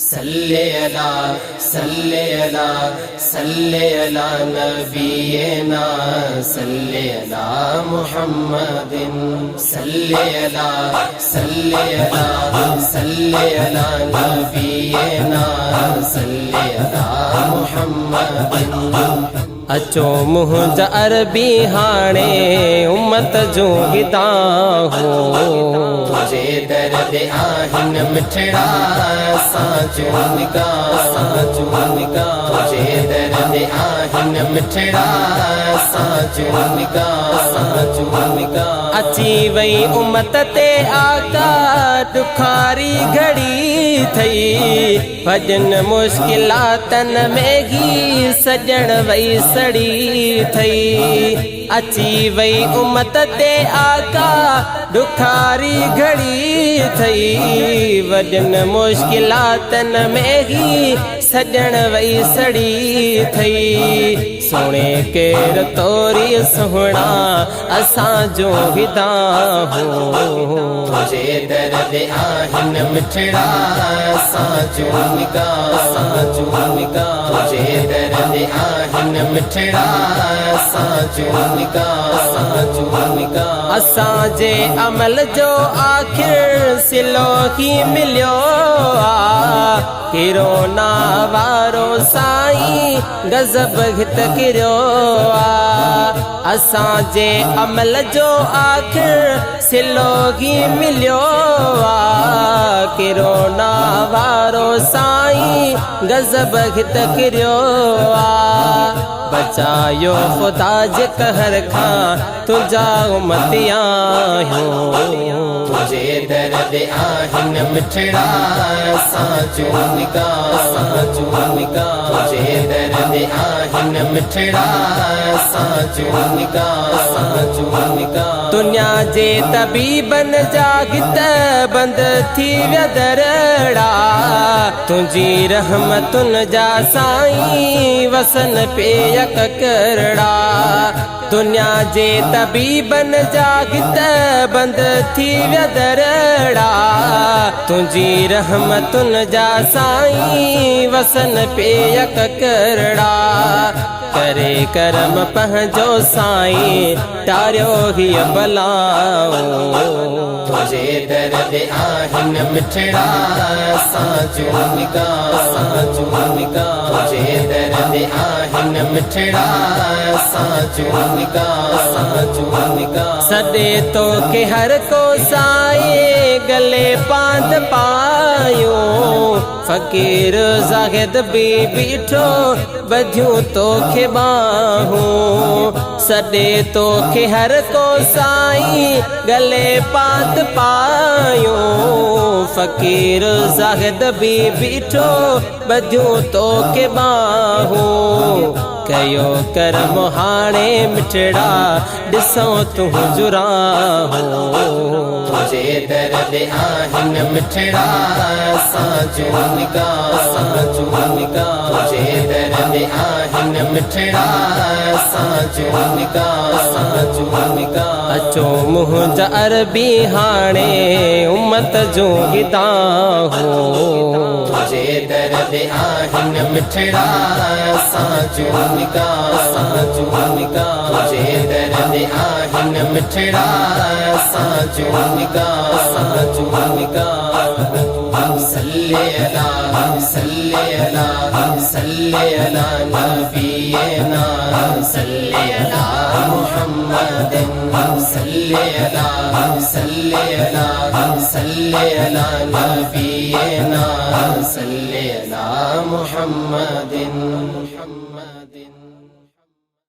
सल्ले अला सल्ले अला सल्ले अला नबीना सल्ले अला मुहम्मदिन सल्ले अला सल्ले अला सल्ले अला नबीना सल्ले अला मुहम्मदिन। अचो मुंहिंजा अरबी हाणे उम्मत जो गिदा हो तुझे दर्द आहिन मिठड़ा साजो निगाह तुझे दर्द आहिन मिठड़ा साजो निगाह। अची वई उम्मत ते आका दुखारी घड़ी थई भजन मुश्किलातन में ही सजण वई सड़ी थई। अची वई उम्मत ते आका दुखारी घड़ी थई वजन मुश्किलातन में ही सजण वई सड़ी थई। सोने केर तोरी सोहणा असां जो विदा हो तुझे दर्द आहिन मिठड़ा साजो निगाह तुझे दर्द आहिन मिठड़ा साजो निगाह। असां जे अमल जो आखिर सिलो ही मिलियो आ किरोना वारो साईं गज़ब हित किरियो आ। असां जे अमल जो आखिर सिलो ही मिलियो आ किरोना वारो साईं गज़ब हित किरियो आ। बचायो खुदा जे कहर खां तुझा उम्मतियां तुझे दर्द आहिन मिठड़ा साजो निगाह तुझे दर्द आहिन मिठड़ा साजो निगाह। दुनिया जे तबीबन जा गित बंद थी विया दरड़ा तुझी रहमतुन जा साईं वसन पे यक करड़ा। दुनिया जे तबीबन जा गित बंद थी विया दरड़ा तुझी रहमतुन जा साईं वसन पे यक करड़ा। करे करम पंहिंजो साईं टारियो ही बलाओ तुझे दर्द आहिन मिठड़ा साजो निगाह तुझे दर्द आहिन मिठड़ा साजो निगाह। सदे तो के हर को साईं गले पांद पायो फकीर ज़ाहिद भी बीठो बधियूं तो के बाहूं सदे तो के हर को साईं गले पात पायो फकीर ज़ाहिद भी बीठो बधियूं तो के बाहूं। कयो करम हाणे मिठड़ा ॾिसो तूं जुरा हो तुझे दर्द आहिन मिठड़ा साजो निगाह तुझे दर्द आहिन मिठड़ा साजो निगाह। अचो मुंहिंजा अरबी हाणे उम्मत जो गिदा हो तुझे दर्द आहिन मिठड़ा साजो निगाह तुझे दर्द आहिन मिठड़ा साजो निगाह। सल्ले अला सल्ले अला सल्ले अला नबीना सल्ले अला मुहम्मदिन सल्ले अला सल्ले अला सल्ले अला नबीना सल्ले अला मुहम्मदिन।